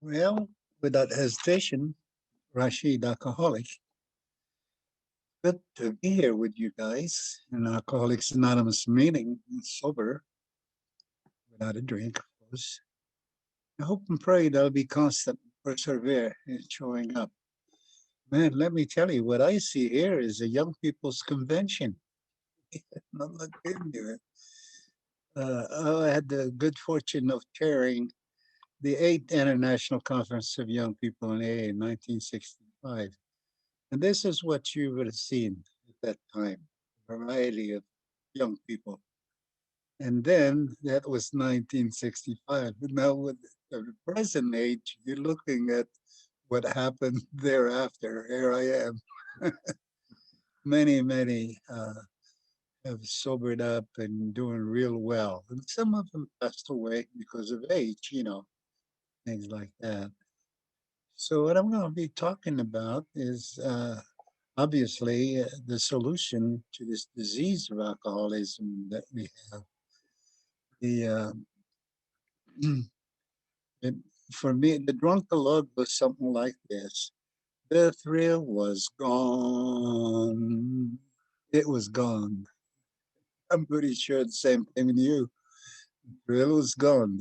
Well, without hesitation, Rasheed, alcoholic. Good to be here with you guys in Alcoholics Anonymous meeting, sober, without a drink, of course. I hope and pray that I'll be constant, persevere in showing up. Man, let me tell you, what I see here is a young people's convention. I'm not kidding you. I had the good fortune of chairing the 8th International Conference of Young People in AA in 1965. And this is what you would have seen at that time, a variety of young people. And then that was 1965. But now with the present age, you're looking at what happened thereafter. Here I am. Many have sobered up and doing real well. And some of them passed away because of age, things like that. So what I'm going to be talking about is obviously the solution to this disease of alcoholism that we have. The it, for me, the drunkalog was something like this: the thrill was gone. It was gone. I'm pretty sure the same thing with you. The thrill was gone.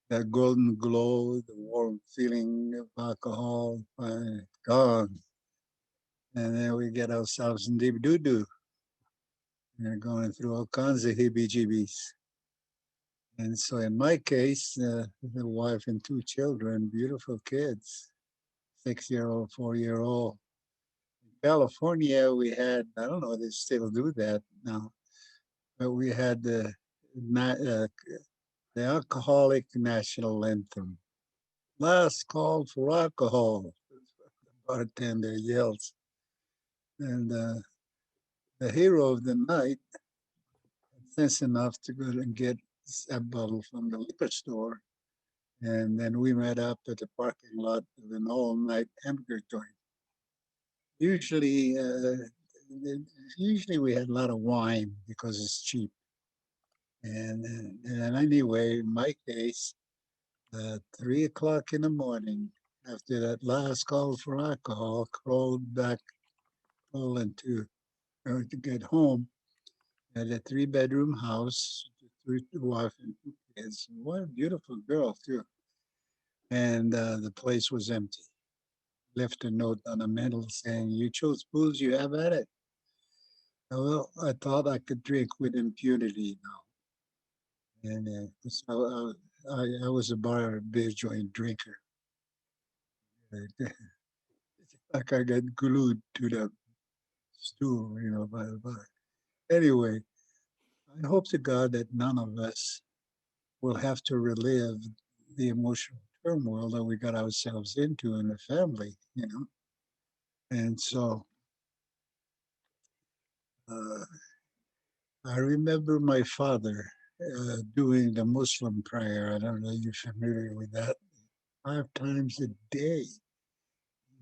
That golden glow, the warm feeling of alcohol, gone. And then we get ourselves in deep doo doo. We're going through all kinds of heebie jeebies. And so, in my case, the wife and two children, beautiful kids, 6 year old, 4 year old. In California, we had, I don't know, they still do that now, but we had the alcoholic national anthem. Last call for alcohol, the bartender yells. And the hero of the night had sense enough to go and get a bottle from the liquor store. And then we met up at the parking lot of an all night hamburger joint. Usually, usually we had a lot of wine because it's cheap. And anyway, in my case, 3 o'clock in the morning, after that last call for alcohol, crawled back, crawled into to get home at a 3 bedroom house, with wife and two kids. What a beautiful girl too. And the place was empty. Left a note on a mantle saying, "You chose booze, you have at it." Well, I thought I could drink with impunity now. And so I was a beer joint drinker. Like I got glued to the stool, by the by. Anyway, I hope to God that none of us will have to relive the emotional turmoil that we got ourselves into in the family. And so uh, I remember my father doing the Muslim prayer. I don't know if you're familiar with that. 5 times a day,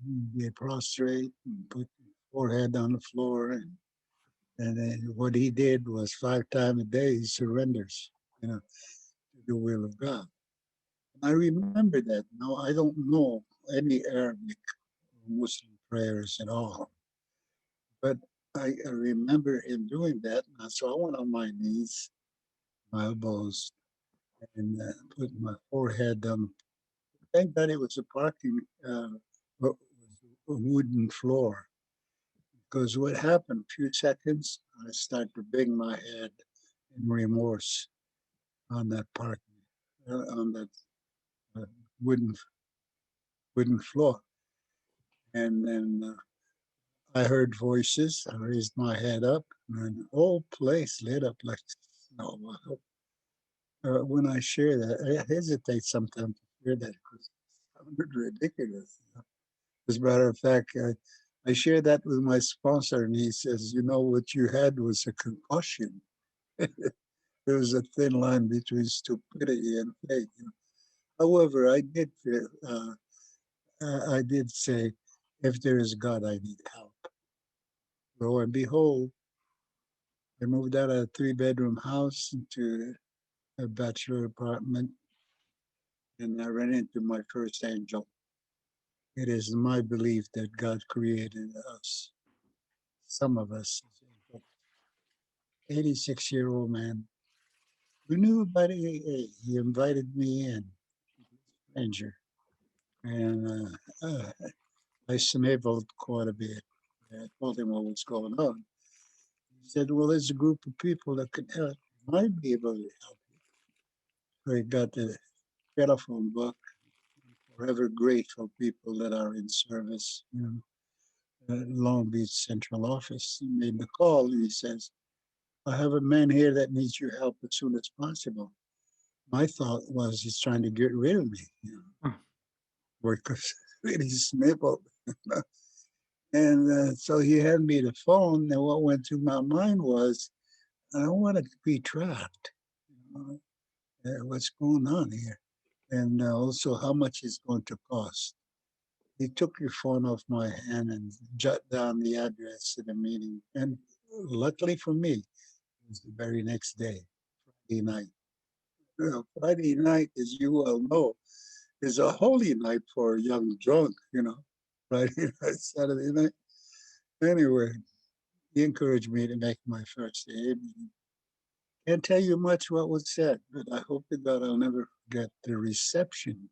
he'd get prostrate and put his forehead on the floor. And then what he did was 5 times a day, he surrenders, to the will of God. I remember that. Now, I don't know any Arabic or Muslim prayers at all, but I remember him doing that. And so I went on my knees, my elbows, and put my forehead on. Thank God it was a parking a wooden floor. Because what happened, a few seconds, I started to bang my head in remorse on that parking, on that uh, wooden wooden floor. And then I heard voices. I raised my head up, and the whole place lit up like snow. When I share that, I hesitate sometimes to share that because it sounded ridiculous. As a matter of fact, I shared that with my sponsor, and he says, what you had was a concussion. There was a thin line between stupidity and faith. However, I did say, if there is God, I need help. Lo and behold, I moved out of a 3 bedroom house into a bachelor apartment and I ran into my first angel. It is my belief that God created us, some of us, as angels. 86-year-old man who knew about AA. He invited me in, stranger, and I sniveled quite a bit. I told him what was going on. He said, "Well, there's a group of people that could help. Might be able to help." So he got the telephone book. Forever grateful people that are in service. Long Beach Central Office. He made the call. And he says, "I have a man here that needs your help as soon as possible." My thought was he's trying to get rid of me. Workers really sniveled. And so he had me the phone, and what went through my mind was, I don't want to be trapped. You what's going on here? And also, how much is going to cost? He took your phone off my hand and jot down the address of the meeting. And luckily for me, it was the very next day, Friday night. Friday night, as you well know, is a holy night for a young drunk, Friday night, Saturday night. Anyway, he encouraged me to make my first day. Can't tell you much what was said, but I hope to God I'll never forget the reception.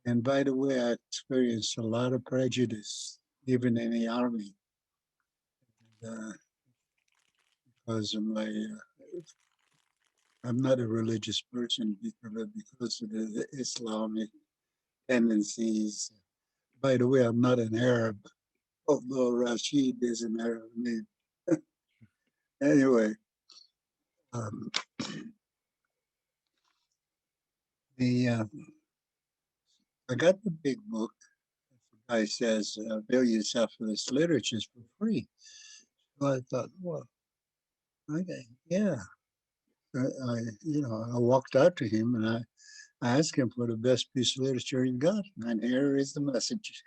And by the way, I experienced a lot of prejudice, even in the army, uh, because of I'm not a religious person because of the Islamic tendencies. By the way, I'm not an Arab, although Rasheed is an Arab name. Anyway, um, the I got the big book. The guy says, "Bill yourself for this literature for free." So I thought, well, okay, yeah. I walked out to him and I asked him for the best piece of literature he got, and here is the message.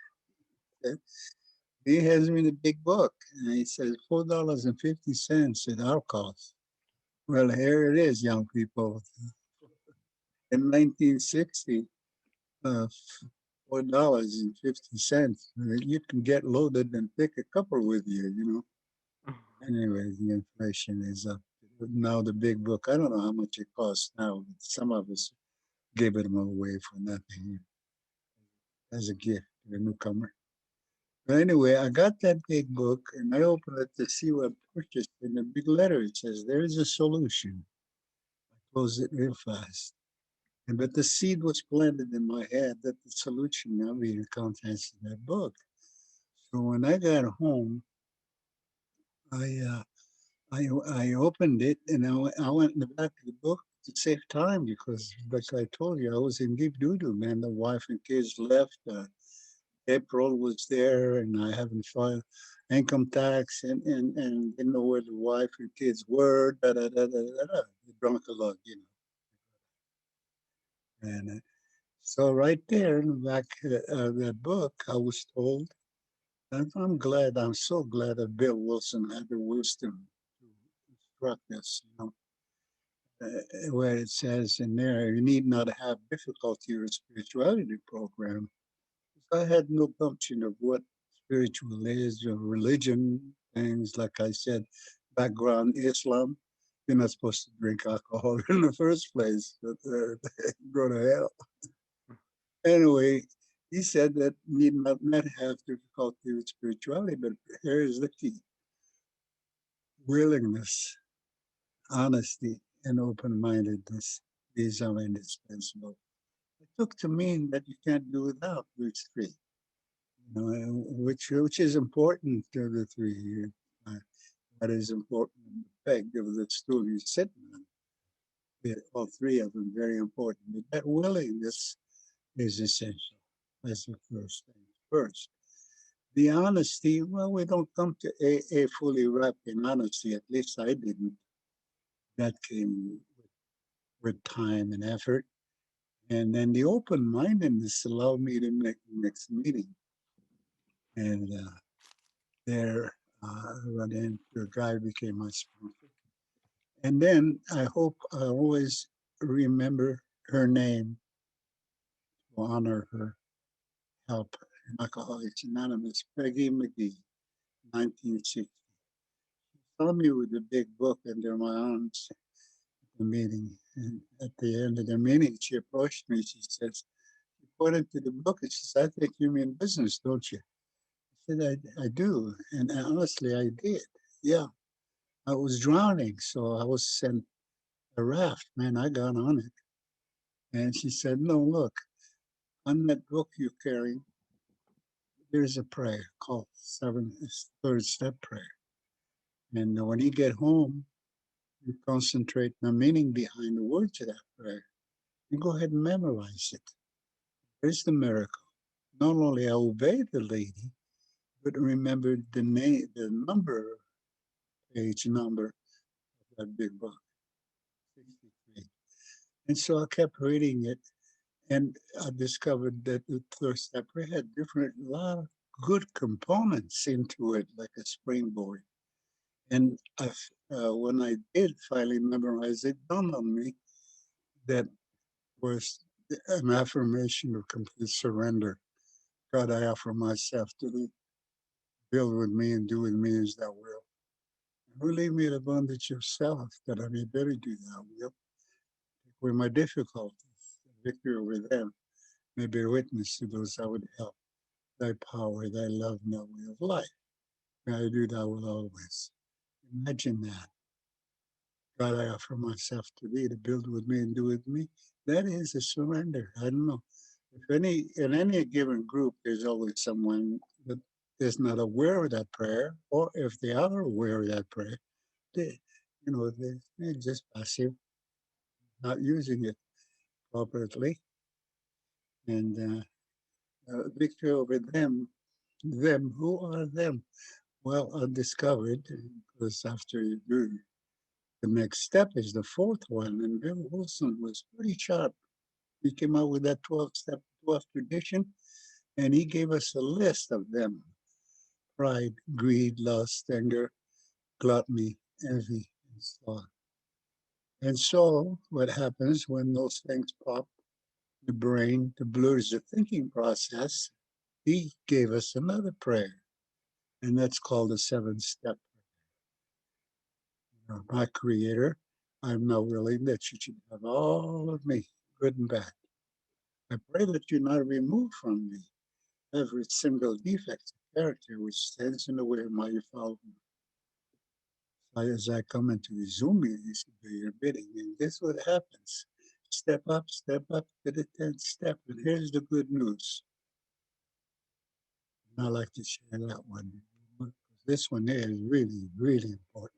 He hands me the big book, and he says $4.50 at our cost. Well, here it is, young people. In 1960, $4.50. You can get loaded and take a couple with you. Anyway, the inflation is up. Now the big book, I don't know how much it costs now, but some of us gave it away for nothing as a gift to a newcomer. But anyway, I got that big book and I opened it to see what I purchased. In the big letter, it says, "There is a solution." I closed it real fast. But the seed was planted in my head that the solution now be the contents of that book. So when I got home, I uh, I opened it and I went in the back of the book to save time because, like I told you, I was in deep doo doo, man. The wife and kids left. April was there, and I haven't filed income tax and didn't know where the wife and kids were. Da da da da da. Da. The drunk along. And so right there in the back of that book, I was told, and I'm glad. I'm so glad that Bill Wilson had the wisdom to instruct us. Where it says in there, you need not have difficulty with spirituality program. I had no gumption of what spiritual is or religion, things like I said, background Islam. You're not supposed to drink alcohol in the first place, but go to hell. Anyway, he said that need not have difficulty with spirituality, but here is the key: willingness, honesty, and open mindedness. These are indispensable. It took to mean that you can't do without these three, which is important to the three. Uh, that is important in the peg of the stool you're sitting on. All three of them very important. But that willingness is essential. That's the first thing. First, the honesty. Well, we don't come to AA fully wrapped in honesty. At least I didn't. That came with time and effort. And then the open mindedness allowed me to make the next meeting. And there, I run into a guy who became my sponsor. And then I hope I always remember her name. to honor her help in Alcoholics Anonymous, Peggy McGee, 1960. Saw me with a big book under my arms at the meeting. And at the end of the meeting, she approached me. She says, she pointed to the book and she says, I think you mean business, don't you? I said, I do. And honestly, I did. Yeah. I was drowning, so I was sent a raft. Man, I got on it. And she said, no, look, on that book you're carrying, there's a prayer called third step prayer. And when you get home, you concentrate on the meaning behind the words of that prayer. You go ahead and memorize it. Here's the miracle. Not only I obeyed the lady, but remembered the name, the number, page number of that big book, 63. And so I kept reading it, and I discovered that the third step prayer had different, a lot of good components into it, like a springboard. And when I did finally memorize it, dawned on me that was an affirmation of complete surrender. God, I offer myself to thee. Build with me and do with me as thou wilt. Relieve me the bondage of self, that I may better do thy will. Take away my difficulties, victory over them, may bear witness to those I would help. Thy power, thy love, and thy way of life. May I do thy will always. Imagine that. God, I offer myself to thee to build with me and do with me. That is a surrender. I don't know. If any in any given group, there's always someone that is not aware of that prayer, or if they are aware of that prayer, they, they're just passive, not using it appropriately, and victory over them. Them, who are them? Well, undiscovered, because after you do, the next step is the fourth one, and Bill Wilson was pretty sharp. He came out with that 12-step, 12th tradition, and he gave us a list of them: pride, greed, lust, anger, gluttony, envy, and sloth. And so, what happens when those things pop, the brain, the blurs the thinking process, he gave us another prayer, and that's called the 7-step. My creator, I'm now willing that you should have all of me, good and bad. I pray that you not remove from me every single defect of character which stands in the way of my following. As I come into the Zoom meetings to do your bidding, and guess what happens? Step up to the 10th step. And here's the good news. And I like to share that one. This one there is really, really important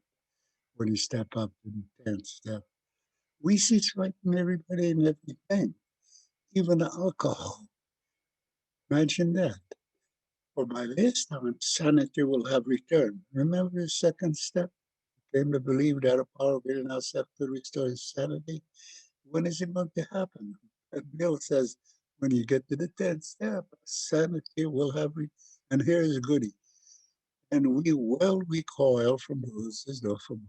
when you step up to the 10th step. We see fighting everybody and everything, even the alcohol. Imagine that. For by this time, sanity will have returned. Remember the second step? Came to believe that a power within ourselves to restore his sanity. When is it going to happen? And Bill says, when you get to the 10th step, sanity will have returned. And here's a goodie. And we will recoil from those as though from.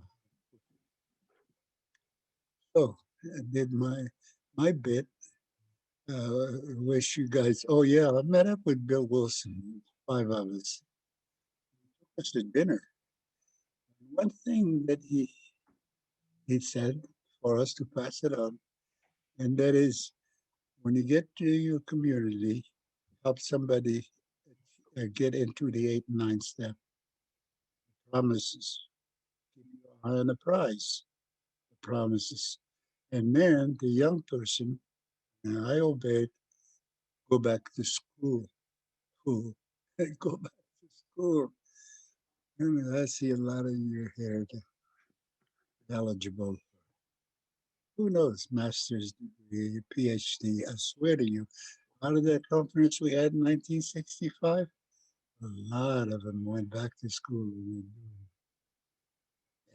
So I did my bit. Wish you guys. Oh yeah, I met up with Bill Wilson. 5 of us. It's the dinner. One thing that he said for us to pass it on, and that is, when you get to your community, help somebody get into the 8th and 9th step. Promises. Keep your eye on the prize. The promises. And then the young person, and I obeyed, go back to school. School. Go back to school. I mean, I see a lot of you here eligible. Who knows? Master's degree, PhD. I swear to you, out of that conference we had in 1965, a lot of them went back to school.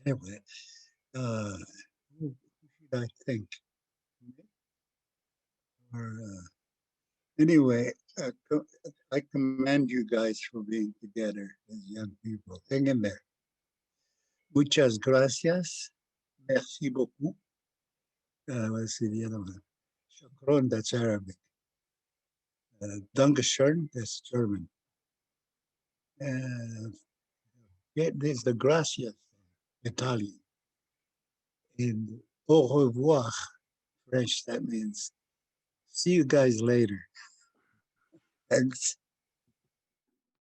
Anyway, who should I think? Or anyway, I commend you guys for being together as young people. Hang in there. Muchas gracias. Merci beaucoup. Let's see the other one. Shukron, that's Arabic. Dankeschön, that's German. Yeah, there's the gracias, Italian. And au revoir, French, that means see you guys later. Thanks.